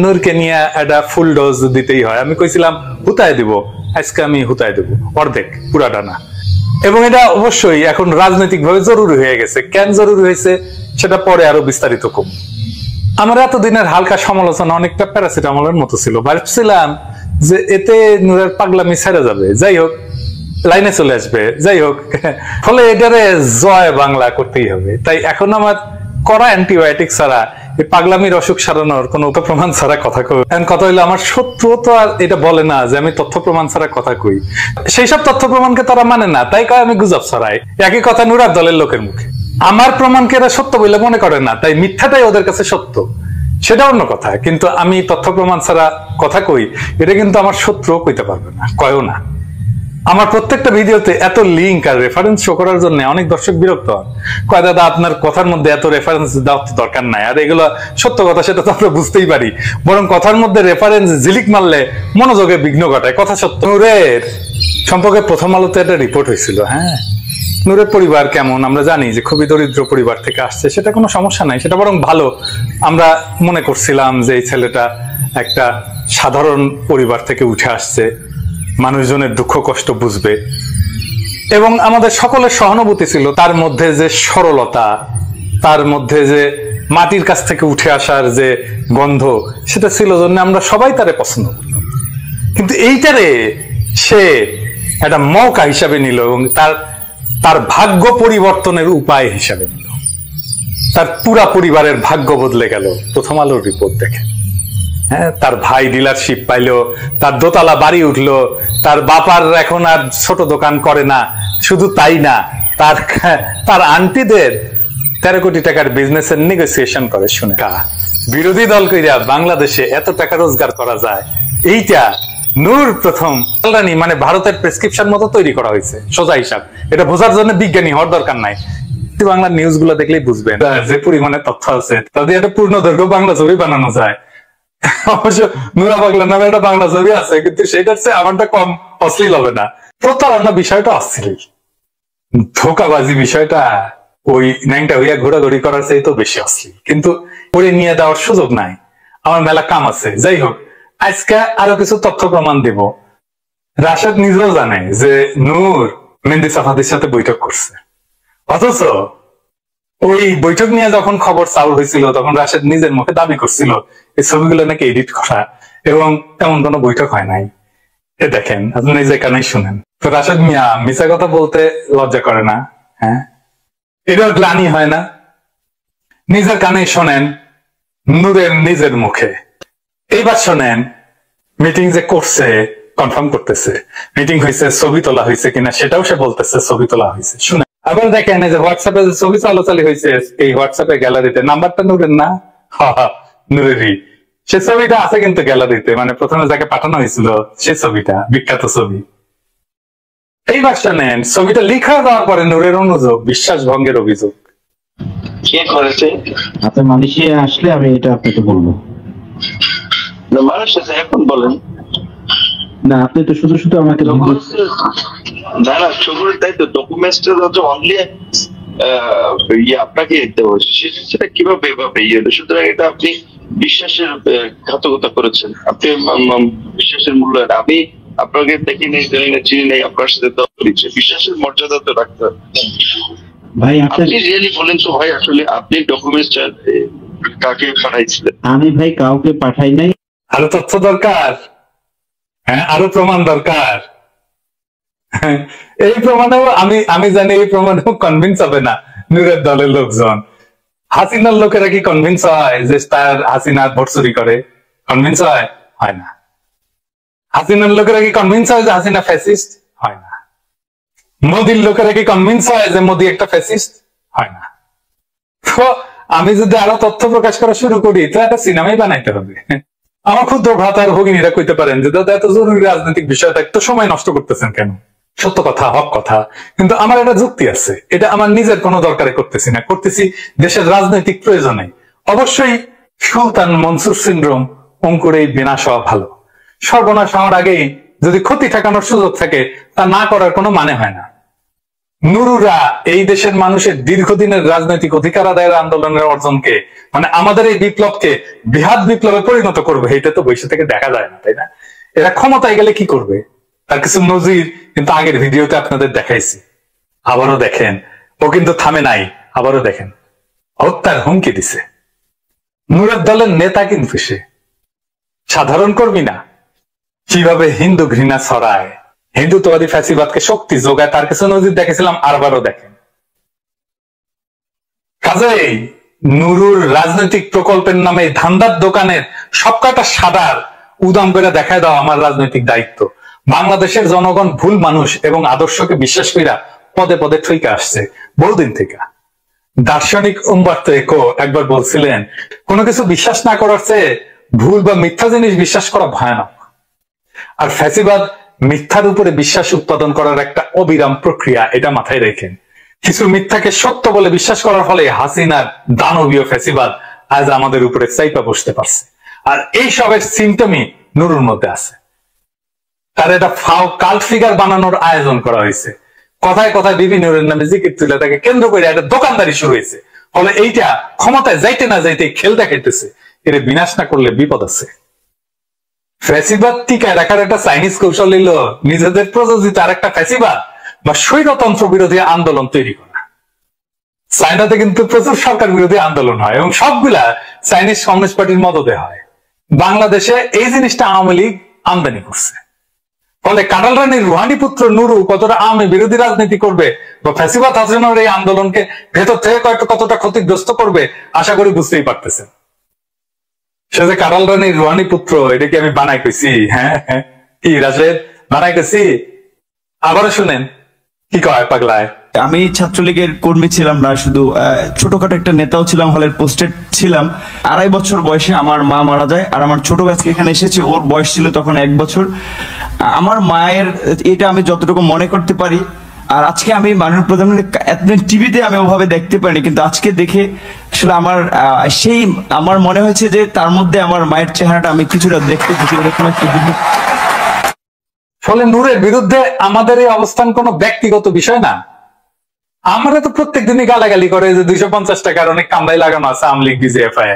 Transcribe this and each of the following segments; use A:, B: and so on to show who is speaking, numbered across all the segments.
A: নূরকে নিয়ে একটা ফুল ডোজ দিতেই হয়। আমি কইছিলাম হুতায় দিব, আজকে আমি হুতায় দেব, অর্ধেক, পুরাটা না। এবং এটা অবশ্যই এখন রাজনৈতিক ভাবে জরুরি হয়ে গেছে। কেন জরুরি হয়েছে সেটা পরে আরো বিস্তারিত কম। আমার এতদিনের হালকা সমালোচনা অনেকটা প্যারাসিটামলের মতো ছিল। ভাবছিলাম যে এতে নূরের পাগলামি ছেড়ে যাবে, যাই হোক লাইনে চলে আসবে, যাই হোক, ফলে এটারে জয় বাংলা করতেই হবে। তাই এখন আমার কড়া অ্যান্টিবায়োটিক ছাড়া এই পাগলামির অসুখ সারানোর কোন প্রমাণ ছাড়া কথা কই। কথা হইলো আমার শত্রু তো আর এটা বলে না যে আমি তথ্য প্রমাণ ছাড়া কথা কই, সেই সব তথ্য প্রমাণকে তারা মানে না, তাই কয় আমি গুজব ছড়াই। একই কথা নুরার দলের লোকের মুখে। আমার প্রমাণকে এরা সত্য বলে মনে করে না, তাই মিথ্যাটাই ওদের কাছে সত্য, সেটা অন্য কথা। কিন্তু আমি তথ্য প্রমাণ ছাড়া কথা কই, এটা কিন্তু আমার শত্রুও কইতে পারবে না, কয়ও না। আমার প্রত্যেকটা ভিডিওতে এত লিঙ্ক আর রেফারেন্স শো করার জন্য অনেক দর্শক বিরক্ত হন, কয় দাদা আপনার কথার মধ্যে এত রেফারেন্স দেওয়ার তো দরকার নাই, আর এগুলো সত্য কথা সেটা তো আমরা বুঝতেই পারি, বরং কথার মধ্যে রেফারেন্স ঝিলিক মারলে মনোযোগে বিঘ্ন ঘটায়। কথা সত্য। নূরের সম্পর্কে প্রথম আলোতে একটা রিপোর্ট হয়েছিল। হ্যাঁ, নূরের পরিবার কেমন আমরা জানি, যে খুবই দরিদ্র পরিবার থেকে আসছে, সেটা কোনো সমস্যা নাই, সেটা বরং ভালো। আমরা মনে করছিলাম যে এই ছেলেটা একটা সাধারণ পরিবার থেকে উঠে আসছে, মানুষজনের দুঃখ কষ্ট বুঝবে, এবং আমাদের সকলের সহানুভূতি ছিল। তার মধ্যে যে সরলতা, তার মধ্যে যে মাটির কাছ থেকে উঠে আসার যে গন্ধ, সেটা ছিল জন্য আমরা সবাই তারে পছন্দ করতাম। কিন্তু এইটারে সে একটা মৌকা হিসাবে নিল এবং তার ভাগ্য পরিবর্তনের উপায় হিসাবে নিল। তার পুরা পরিবারের ভাগ্য বদলে গেল প্রথম আলোর রিপোর্ট দেখে। হ্যাঁ, তার ভাই ডিলারশিপ পাইলো, তার দোতলা বাড়ি উঠলো, তার বাপার এখন আর ছোট দোকান করে না। শুধু তাই না, তার আন্টিদের 13 কোটি টাকার বিজনেসের নেগোসিয়েশন করে শুনে। বিরোধী দল কইরা বাংলাদেশে এত টাকা রোজগার করা যায়, এইটা নূর প্রথম রানী, মানে ভারতের প্রেসক্রিপশন মতো তৈরি করা হয়েছে, সোজা হিসাব। এটা বোঝার জন্য বিজ্ঞানী হওয়ার দরকার নাই, বাংলার নিউজ গুলো দেখলেই বুঝবেন যে পরিমাণে তথ্য আছে। তাদের একটা পূর্ণ দৈর্ঘ্য বাংলা ছবি বানানো যায়। অবশ্য নুরা পাগলা নামে একটা বাংলা ছবি আছে, কিন্তু সেটার চেয়ে আমারটা কম অশ্লীল হবে না। প্রতারণা বিষয়টা অশ্লীল, ধোকাবাজি বিষয়টা ওই ন্যাংটা হইয়া ঘোরাঘুরি করার চেয়ে তো বেশি অশ্লীল, কিন্তু পরে নিয়ে দেওয়ার সুযোগ নাই, আমার মেলা কাম আছে। যাই হোক, আজকে আরো কিছু তথ্য প্রমাণ দিব। রাশেদ নিজেও জানে যে নূর মেহেদী সাফাদির সাথে বৈঠক করছে, অথচ ওই বৈঠক নিয়ে যখন খবর চাউর হয়েছিল তখন রাশেদ নিজের মুখে দাবি করছিল এই ছবিগুলো নাকি এডিট করা, এবং তেমন কোনো বৈঠক হয় নাই। এ দেখেন, আপনি নিজে কানেই শুনেন। তো রাশেদ মিয়া মিছা কথা বলতে লজ্জা করে না? হ্যাঁ, এটাও গ্লানি হয় না? নিজের কানে শোনেন, নূরের নিজের মুখে। এইবার শোনেন, মিটিং যে করছে কনফার্ম করতেছে, মিটিং হয়েছে, ছবি তোলা হয়েছে কিনা সেটাও সে বলতেছে ছবি তোলা হয়েছে। শুনে আবার দেখেন, এই যে হোয়াটসঅ্যাপে যে ছবি চালাচালি হয়েছে, এই হোয়াটসঅ্যাপে গ্যালারিতে নাম্বারটা নূরের না, নূরেরই। সে ছবিটা আছে কিন্তু গ্যালারিতে, মানে প্রথমে যাকে পাঠানো হয়েছিল সে ছবিটা, বিখ্যাত ছবি। এইবার শোনেন, ছবিটা লিখা দেওয়ার পরে নূরের অনুযোগ, বিশ্বাস ভঙ্গের অভিযোগ।
B: কে করেছে?
C: আপনি মালয়েশিয়া আসলে আমি এটা আপনাকে বলবো।
B: মালয়েশিয়া এখন বলেন
C: না, আপনি তো শুধু শুধু আমাকে
B: না না, ছবির তাই তো ডকুমেন্টসটা হচ্ছে অনলি আপনাকে দেওয়া হয়েছে, সেটা কিভাবে এভাবে ইয়ে হলো? সুতরাং এটা আপনি বিশ্বাসের ঘাতকতা করেছেন, আপনি বিশ্বাসের মূল্যায়ন। আমি আপনাকে দেখিনি, জানি না, চিনি নাই, আপনার সাথে দেওয়া হয়েছে, বিশ্বাসের মর্যাদা তো রাখতে হবে
C: ভাই।
B: আপনি রিয়েলি বলেন তো ভাই, আসলে আপনি ডকুমেন্টসটা কাকে পাঠাইছিলেন?
C: আমি ভাই কাউকে পাঠাই নাই।
A: আরো তথ্য দরকার, হ্যাঁ, আরো প্রমাণ দরকার। এই প্রমাণেও আমি জানি এই প্রমাণেও কনভিন্স হবে না নূরের দলের লোকজন। হাসিনার লোকেরা কি কনভিন্স হয় যে তার হাসিনা ভোট চুরি করে? কনভিন্স হয় না। হাসিনার লোকেরা কি কনভিন্স হয় যে হাসিনা ফ্যাসিস্ট? হয় না। মোদির লোকেরা কি কনভিন্স হয় যে মোদি একটা ফ্যাসিস্ট? হয় না। তো আমি যদি আরো তথ্য প্রকাশ করা শুরু করি তো একটা সিনেমাই বানাইতে হবে। আমার ক্ষুদ্র ভ্রাতার ভগিনীরা কইতে পারেন যে দাদা এত জরুরি রাজনৈতিক বিষয় একটু সময় নষ্ট করতেছেন কেন? সত্য কথা, হক কথা, কিন্তু আমার একটা যুক্তি আছে। এটা আমার নিজের কোনো দরকারে করতেছি না, করতেছি দেশের রাজনৈতিক প্রয়োজনে। অবশ্যই সুলতান মনসুর সিনড্রোম অঙ্কুরে বিনাশ হওয়া ভালো। সর্বনাশ হওয়ার আগেই যদি ক্ষতি ঠেকানোর সুযোগ থাকে তা না করার কোনো মানে হয় না। নুরুরা এই দেশের মানুষের দীর্ঘদিনের রাজনৈতিক অধিকার আদায়ের আন্দোলনের অর্জনকে, মানে আমাদের এই বিপ্লবকে বৃহৎ বিপ্লবে পরিণত করবে, এটা তো বৈশা থেকে দেখা যায় না, তাই না? এরা ক্ষমতায় গেলে কি করবে তার কিছু নজির কিন্তু আগের ভিডিওতে আপনাদের দেখাইছি। আবারও দেখেন, ও কিন্তু থামে নাই, আবারও দেখেন, হত্যার হুমকি দিছে। নুরের দলের নেতা কিন্তু সে সাধারণ কর্মী না। কিভাবে হিন্দু ঘৃণা ছড়ায়, হিন্দুত্ববাদী ফ্যাসিবাদকে শক্তি যোগায়, তার কিছু নজির দেখেছিলাম, আরবারও দেখেন। কাজেই নুরুর রাজনৈতিক প্রকল্পের নামে ধান্দার দোকানের সবকটা সাদার উদাম করে দেখায় দেওয়া আমার রাজনৈতিক দায়িত্ব। বাংলাদেশের জনগণ ভুল মানুষ এবং আদর্শকে বিশ্বাস কইরা পদে পদে ঠইকে আসছে বহুদিন থেকে। দার্শনিক উম্বার্তো একো একবার বলছিলেন, কোনো কিছু বিশ্বাস না করার চেয়ে ভুল বা মিথ্যা জিনিস বিশ্বাস করা ভয়ানক। আর ফ্যাসিবাদ মিথ্যার উপরে বিশ্বাস উৎপাদন করার একটা অবিরাম প্রক্রিয়া, এটা মাথায় রেখেন। কিছু মিথ্যাকে সত্য বলে বিশ্বাস করার ফলে হাসিনার দানবীয় ফ্যাসিবাদ আজ আমাদের উপরে চাইপা বসতে পারছে। আর এই সবের সিমটমই নুরুর মধ্যে আছে। তার এটা ফাও কাল্ট ফিগার বানানোর আয়োজন করা হয়েছে। কথায় কথায় বিভিন্ন নামে জিকির তুলে তাকে কেন্দ্র করে একটা দোকানদারি শুরু হয়েছে। ফলে এইটা ক্ষমতায় যাইতে না যাইতে খেল দেখাইতেছে, এর বিনাশ না করলে বিপদ আছে। ফ্যাসিবাদ টিকায় রাখার একটা চাইনিজ কৌশল নিল নিজেদের প্রযোজিত আর একটা ফ্যাসিবাদ বা স্বৈরতন্ত্র বিরোধী আন্দোলন তৈরি করা। চায়নাতে কিন্তু প্রচুর সরকার বিরোধী আন্দোলন হয় এবং সবগুলা চাইনিজ কমিউনিস্ট পার্টির মদদে হয়। বাংলাদেশে এই জিনিসটা আওয়ামী লীগ আমদানি করছে। ফলে কাঁঠাল রানীর রুহানি পুত্র নুরু কতটা আওয়ামী বিরোধী রাজনীতি করবে বা ফ্যাসিবাদ হাসিনার এই আন্দোলনকে ভেতর থেকে কতটা ক্ষতিগ্রস্ত করবে আশা করি বুঝতেই পারতেছেন। সে যে কাঁঠাল রানীর রুহানি পুত্র, এটা কি আমি বানাই কইছি? হ্যাঁ হ্যাঁ, কি রাশেদ বানাই কইছি? আবারও শুনেন কি কয় পাগলায়।
D: আমি ছাত্রলীগের কর্মী ছিলাম না, শুধু ছোটখাটো একটা নেতাও ছিলাম, হলের পোস্টেড ছিলাম। 2.5 বছর বয়সে আমার মা মারা যায়, আর আমার ছোট ভাইকে এখানে এসেছে, ওর বয়স ছিল তখন 1 বছর। আমার মায়ের এটা আমি যতটুকু মনে করতে পারি। আর আজকে আমি মাননীয় প্রধানমন্ত্রী এতদিন টিভিতে আমি ওভাবে দেখতে পারিনি, কিন্তু আজকে দেখে আসলে আমার মনে হয়েছে যে তার মধ্যে আমার মায়ের চেহারাটা আমি কিছুটা দেখতে পেয়েছি।
A: ফলে নূরের বিরুদ্ধে আমাদের এই অবস্থান কোনো ব্যক্তিগত বিষয় না। আমরা তো প্রত্যেক দিনই গালাগালি করে যে 250 টাকার অনেক কামড়াই লাগানো আছে আওয়ামী লীগ বিজেএফআই,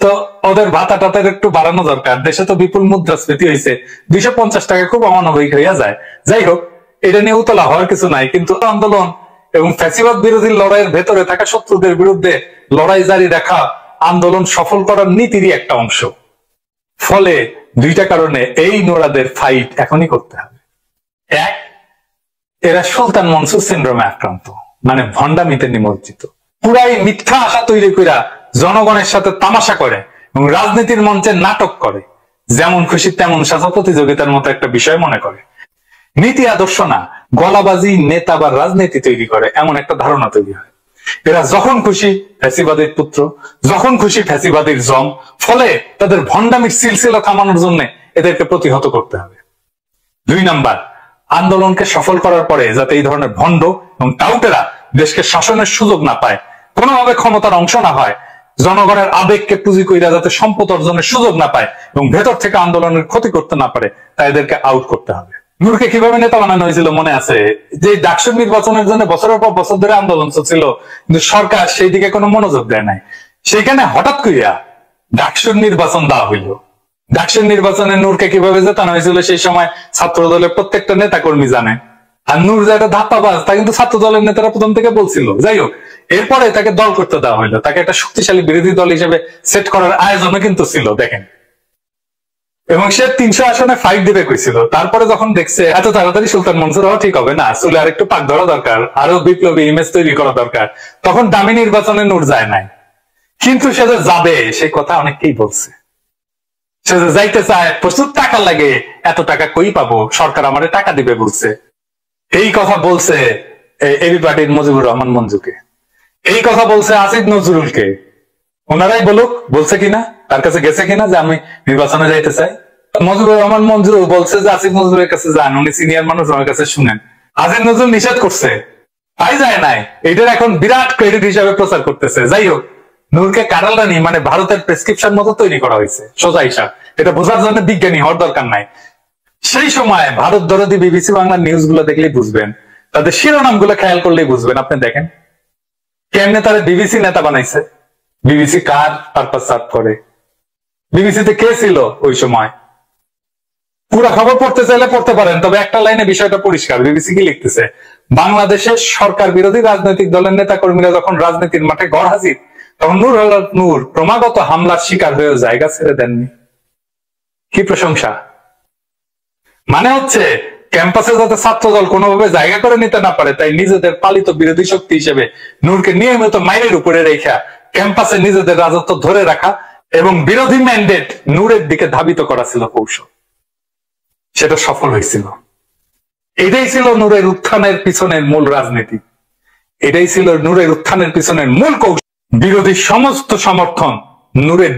A: তো ওদের ভাতা টাতার একটু বাড়ানো দরকার। দেশে তো বিপুল মুদ্রাস্ফীতি হয়েছে, 250 টাকা খুব অমানবিক হইয়া যায়। যাই হোক, এটা নিয়ে উতলা হওয়ার কিছু নাই। কিন্তু আন্দোলন এবং ফ্যাসিবাদ বিরোধী লড়াইয়ের ভেতরে থাকা শত্রুদের বিরুদ্ধে লড়াই জারি রাখা আন্দোলন সফল করার নীতিরই একটা অংশ। ফলে দুইটা কারণে এই নোরাদের ফাইট এখনই করতে হবে। এক, এরা সুলতান মনসুর সিন্ড্রোমে আক্রান্ত, মানে ভণ্ডামিতে নিমজ্জিত। পুরাই মিথ্যা আশা তৈরি করে জনগণের সাথে তামাশা করে এবং রাজনীতির মঞ্চে নাটক করে, যেমন খুশি তেমন সাজা প্রতিযোগিতার মতো একটা বিষয় মনে করে। নীতি আদর্শ না, গলাবাজি নেতা বা রাজনীতি তৈরি করে, এমন একটা ধারণা তৈরি হয়। এরা যখন খুশি ফ্যাসিবাদের পুত্র, যখন খুশি ফ্যাসিবাদের জম। ফলে তাদের ভণ্ডামির সিলসিলা থামানোর জন্য এদেরকে প্রতিহত করতে হবে। 2 নাম্বার, আন্দোলনকে সফল করার পরে যাতে এই ধরনের ভণ্ড এবং টাউটেরা দেশকে শাসনের সুযোগ না পায়, কোনোভাবে ক্ষমতার অংশ না হয়, জনগণের আবেগকে পুঁজি কইরা যাতে সম্পদ অর্জনের সুযোগ না পায় এবং ভেতর থেকে আন্দোলনের ক্ষতি করতে না পারে, তাই এদেরকে আউট করতে হবে। নূরকে কিভাবে নেতা বানানো হয়েছিল মনে আছে? যে ডাকসু নির্বাচনের জন্য বছরের পর বছর ধরে আন্দোলন চলছিল, কিন্তু সরকার সেই দিকে কোনো মনোযোগ দেয় নাই। সেখানে হঠাৎ করিয়া ডাকসুর নির্বাচন দেওয়া হইল। ডাকসুর নির্বাচনে নূরকে কিভাবে জেতানো হয়েছিল সেই সময় ছাত্র দলের প্রত্যেকটা নেতা কর্মী জানে। আর নূর যে একটা ধাপ্পাবাজ তা কিন্তু ছাত্র দলের নেতারা প্রথম থেকে বলছিল। যাই হোক, এরপরে তাকে দল করতে দেওয়া হইলো, তাকে একটা শক্তিশালী বিরোধী দল হিসেবে সেট করার আয়োজনও কিন্তু ছিল, দেখেন। এবং সে 300 আসনে ফাইট দিবে কইছিল। তারপরে যখন দেখছে এত তাড়াতাড়ি সুলতান মনসুর হওয়া ঠিক হবে না, চুলে আর একটু পাক ধরা দরকার, আরো বিপ্লবী ইমেজ তৈরি করা দরকার, তখন দামি নির্বাচনে নূর যায় নাই। কিন্তু সে যে যাবে সেই কথা অনেককেই বলছে। সে যে যাইতে চায়, প্রচুর টাকা লাগে, এত টাকা কই পাবো, সরকার আমারে টাকা দিবে বলছে। এই কথা বলছে এবি পার্টির মুজিবুর রহমান মঞ্জুকে, এই কথা বলছে আসিফ নজরুলকে। ওনারাই বলুক বলছে কিনা, তার কাছে গেছে কিনা যে আমি নির্বাচনে যাইতে চাই। মুজিবুর রহমান মঞ্জু বলছে যে আসিফ নজরুলের কাছে যান, উনি সিনিয়র মানুষ, ওনার কাছে শুনেন। আসিফ নজরুল নিষেধ করছে, তাই যায় নাই। এটার এখন বিরাট ক্রেডিট হিসাবে প্রচার করতেছে। যাই হোক, নূরকে কাঁঠাল রানী মানে ভারতের প্রেসক্রিপশন মতো তৈরি করা হয়েছে, সোজা হিসাব। এটা বোঝার জন্য বিজ্ঞানী হওয়ার দরকার নাই। সেই সময় ভারত দরদি বিবিসি বাংলার নিউজ গুলো দেখলেই বুঝবেন, তাদের শিরোনামগুলো খেয়াল করলেই বুঝবেন। আপনি দেখেন কেমনে তারা বিবিসি নেতা বানাইছে। বিবিসি কার পারপাস সার্ভ করে? বিবিসিতে কে ছিল ওই সময়? পুরো খবর পড়তে চাইলে পড়তে পারেন, তবে একটা লাইনে বিষয়টা পরিষ্কার। বিবিসি কি লিখতেছে? বাংলাদেশের সরকার বিরোধী রাজনৈতিক দলের নেতা কর্মীরা যখন রাজনীতির মাঠে গড় হাজির, তখন নূর হক নূর ক্রমাগত হামলার শিকার হয়েও জায়গা ছেড়ে দেননি। কি প্রশংসা! মানে হচ্ছে ক্যাম্পাসে যাতে ছাত্রদল কোনোভাবে জায়গা করে নিতে না পারে, তাই নিজেদের পালিত বিরোধী শক্তি হিসেবে নূরকে নিয়মিত মাইনের উপরে রেখা ক্যাম্পাসে নিজেদের রাজত্ব ধরে রাখা এবং বিরোধী ম্যান্ডেট নূরের দিকে ধাবিত করা ছিল কৌশল। সেটা সফল হয়েছিল। এটাই ছিল নূরের উত্থানের পিছনের মূল রাজনীতি, এটাই ছিল নূরের উত্থানের পিছনের মূল কৌশল। বিরোধী সমস্ত সমর্থন নূরের